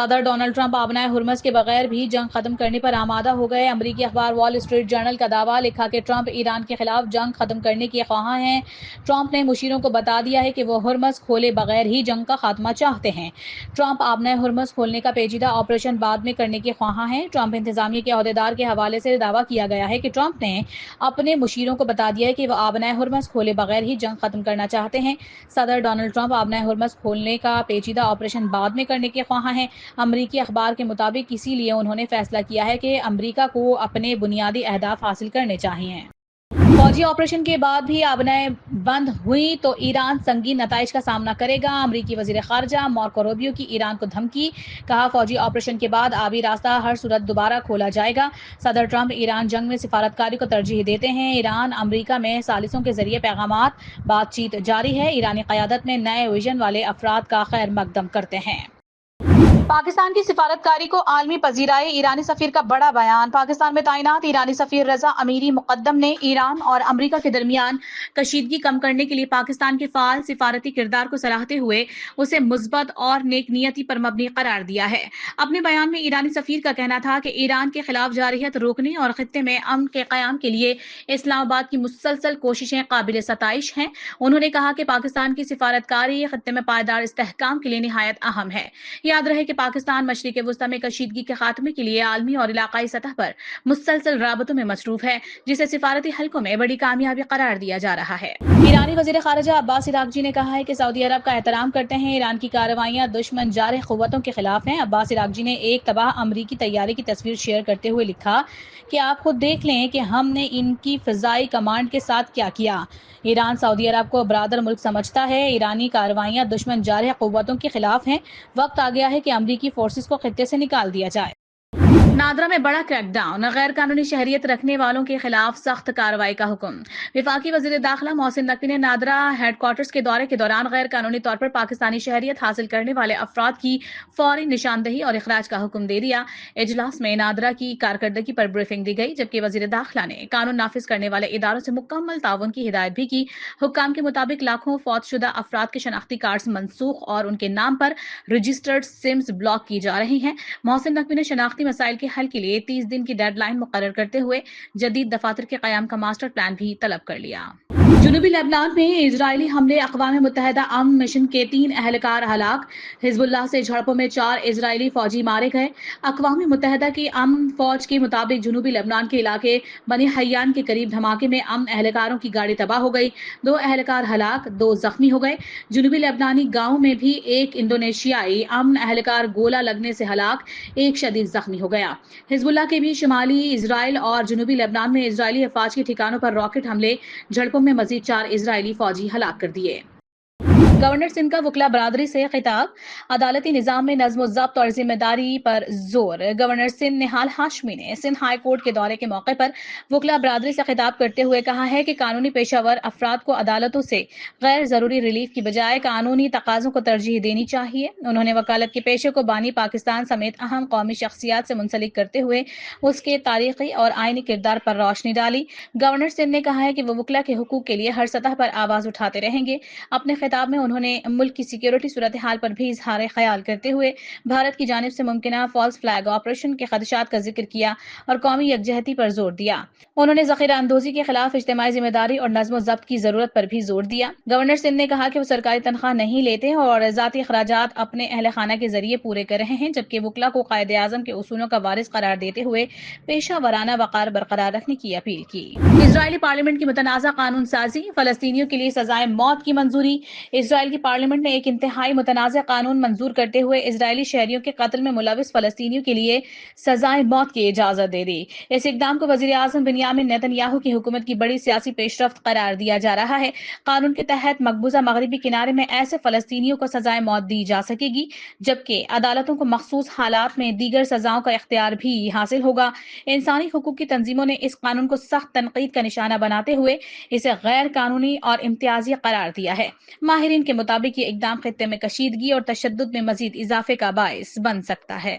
صدر Donald Trump آبنائے Hormuz کے بغیر بھی جنگ ختم کرنے پر آمادہ ہو گئے۔ امریکی اخبار وال اسٹریٹ جرنل کا دعویٰ لکھا کہ ٹرمپ ایران کے خلاف جنگ ختم کرنے کے خواہاں ہیں۔ ٹرمپ نے مشیروں کو بتا دیا ہے کہ وہ ہرمز کھولے بغیر ہی جنگ کا خاتمہ چاہتے ہیں۔ ٹرمپ آبنائے ہرمز کھولنے کا پیچیدہ آپریشن بعد میں کرنے کے خواہاں ہیں۔ ٹرمپ انتظامیہ کے عہدیدار کے حوالے سے دعویٰ کیا گیا ہے کہ ٹرمپ نے اپنے مشیروں کو بتا دیا ہے کہ وہ آبنائے ہرمز کھولے بغیر ہی جنگ ختم کرنا چاہتے ہیں۔ صدر ڈونلڈ ٹرمپ آبنائے ہرمز کھولنے کا پیچیدہ آپریشن بعد میں کرنے کے خواہاں ہیں۔ امریکی اخبار کے مطابق اسی لیے انہوں نے فیصلہ کیا ہے کہ امریکہ کو اپنے بنیادی اہداف حاصل کرنے چاہئیں۔ فوجی آپریشن کے بعد بھی آبنائیں بند ہوئی تو ایران سنگین نتائج کا سامنا کرے گا۔ امریکی وزیر خارجہ مارکو روبیو کی ایران کو دھمکی، کہا فوجی آپریشن کے بعد آبی راستہ ہر صورت دوبارہ کھولا جائے گا۔ صدر ٹرمپ ایران جنگ میں سفارتکاری کو ترجیح دیتے ہیں۔ ایران امریکہ میں ثالثوں کے ذریعے پیغامات بات چیت جاری ہے۔ ایرانی قیادت میں نئے وژن والے افراد کا خیر مقدم کرتے ہیں۔ پاکستان کی سفارتکاری کو عالمی پذیرائی، ایرانی سفیر کا بڑا بیان۔ پاکستان میں تعینات ایرانی سفیر رضا امیری مقدم نے ایران اور امریکہ کے درمیان کشیدگی کم کرنے کے لیے پاکستان کے فعال سفارتی کردار کو سراہتے ہوئے اسے مثبت اور نیک نیتی پر مبنی قرار دیا ہے۔ اپنے بیان میں ایرانی سفیر کا کہنا تھا کہ ایران کے خلاف جارحیت روکنے اور خطے میں امن کے قیام کے لیے اسلام آباد کی مسلسل کوششیں قابل ستائش ہیں۔ انہوں نے کہا کہ پاکستان کی سفارتکاری خطے میں پائیدار استحکام کے لیے نہایت اہم ہے۔ یاد رہے کہ پاکستان مشرق وسطی میں کشیدگی کے خاتمے کے لیے عالمی اور علاقائی سطح پر مسلسل رابطوں میں مصروف ہے، جسے سفارتی حلقوں میں بڑی کامیابی قرار دیا جا رہا ہے۔ ایرانی وزیر خارجہ عباس عراقچی نے کہا ہے کہ سعودی عرب کا احترام کرتے ہیں، ایران کی کارروائیاں دشمن جارح قوتوں کے خلاف ہیں۔ عباس عراقچی نے ایک تباہ امریکی طیارے کی تصویر شیئر کرتے ہوئے لکھا کہ آپ خود دیکھ لیں کہ ہم نے ان کی فضائی کمانڈ کے ساتھ کیا کیا۔ ایران سعودی عرب کو برادر ملک سمجھتا ہے، ایرانی کارروائیاں دشمن جارح قوتوں کے خلاف ہیں۔ وقت آ گیا ہے کہ امریکی فورسز کو خطے سے نکال دیا جائے۔ نادرا میں بڑا کریک ڈاؤن، غیر قانونی شہریت رکھنے والوں کے خلاف سخت کارروائی کا حکم۔ وفاقی وزیر داخلہ محسن نقوی نے نادرا ہیڈ کوارٹرز کے دورے کے دوران غیر قانونی طور پر پاکستانی شہریت حاصل کرنے والے افراد کی فوری نشاندہی اور اخراج کا حکم دے دیا۔ اجلاس میں نادرا کی کارکردگی پر بریفنگ دی گئی، جبکہ وزیر داخلہ نے قانون نافذ کرنے والے اداروں سے مکمل تعاون کی ہدایت بھی کی۔ حکام کے مطابق لاکھوں فوت شدہ افراد کے شناختی کارڈز منسوخ اور ان کے نام پر رجسٹرڈ سمز بلاک کی جا رہی ہیں۔ محسن نقوی نے شناختی مسائل کے حل کے لیے 30 دن کی ڈیڈ لائن مقرر کرتے ہوئے جدید دفاتر کے قیام کا ماسٹر پلان بھی طلب کر لیا۔ جنوبی لبنان میں اسرائیلی حملے، اقوام متحدہ امن مشن کے 3 اہلکار ہلاک۔ حزب اللہ سے جھڑپوں میں 4 اسرائیلی فوجی مارے گئے۔ اقوام متحدہ کی امن فوج کے مطابق جنوبی لبنان کے علاقے بنی حیان کے قریب دھماکے میں امن اہلکاروں کی گاڑی تباہ ہو گئی، 2 اہلکار ہلاک، 2 زخمی ہو گئے۔ جنوبی لبنانی گاؤں میں بھی ایک انڈونیشیائی امن اہلکار گولہ لگنے سے ہلاک، ایک شدید زخمی ہو گیا۔ حزب اللہ کے بھی شمالی اسرائیل اور جنوبی لبنان میں اسرائیلی افواج کے ٹھکانوں پر راکٹ حملے، جھڑپوں میں مزید 4 اسرائیلی فوجی ہلاک کر دیے۔ گورنر سندھ کا وکلا برادری سے خطاب، عدالتی نظام میں نظم و ضبط اور ذمہ داری پر زور۔ گورنر سندھ نہال ہاشمی نے سندھ ہائی کورٹ کے دورے کے موقع پر وکلا برادری سے خطاب کرتے ہوئے کہا ہے کہ قانونی پیشہ ور افراد کو عدالتوں سے غیر ضروری ریلیف کی بجائے قانونی تقاضوں کو ترجیح دینی چاہیے۔ انہوں نے وکالت کے پیشے کو بانی پاکستان سمیت اہم قومی شخصیات سے منسلک کرتے ہوئے اس کے تاریخی اور آئینی کردار پر روشنی ڈالی۔ گورنر سندھ نے کہا ہے کہ وہ وکلا کے حقوق کے لیے ہر سطح پر آواز اٹھاتے رہیں گے۔ اپنے خطاب میں انہوں نے ملک کی سیکیورٹی صورتحال پر بھی اظہار خیال کرتے ہوئے بھارت کی جانب سے ممکنہ فالس فلیگ آپریشن کے خدشات کا ذکر کیا اور قومی یکجہتی پر زور دیا۔ انہوں نے ذخیرہ اندوزی کے خلاف اجتماعی ذمہ داری اور نظم و ضبط کی ضرورت پر بھی زور دیا۔ گورنر سندھ نے کہا کہ وہ سرکاری تنخواہ نہیں لیتے اور ذاتی اخراجات اپنے اہل خانہ کے ذریعے پورے کر رہے ہیں، جبکہ وکلا کو قائد اعظم کے اصولوں کا وارث قرار دیتے ہوئے پیشہ ورانہ وقار برقرار رکھنے کی اپیل کی۔ اسرائیلی پارلیمنٹ کی متنازع قانون سازی، فلسطینیوں کے لیے سزائے موت کی منظوری۔ اسرائیل کی پارلیمنٹ نے ایک انتہائی متنازع قانون منظور کرتے ہوئے اسرائیلی شہریوں کے قتل میں ملوث فلسطینیوں کے لیے سزائے موت کی اجازت دے دی۔ اس اقدام کو وزیر اعظم بنیامین نیتن یاہو کی حکومت کی بڑی سیاسی پیش رفت قرار دیا جا رہا ہے۔ قانون کے تحت مقبوضہ مغربی کنارے میں ایسے فلسطینیوں کو سزائے موت دی جا سکے گی، جبکہ عدالتوں کو مخصوص حالات میں دیگر سزاؤں کا اختیار بھی حاصل ہوگا۔ انسانی حقوق کی تنظیموں نے اس قانون کو سخت تنقید کا نشانہ بناتے ہوئے اسے غیر قانونی اور امتیازی قرار دیا ہے۔ ماہرین کے مطابق یہ اقدام خطے میں کشیدگی اور تشدد میں مزید اضافے کا باعث بن سکتا ہے۔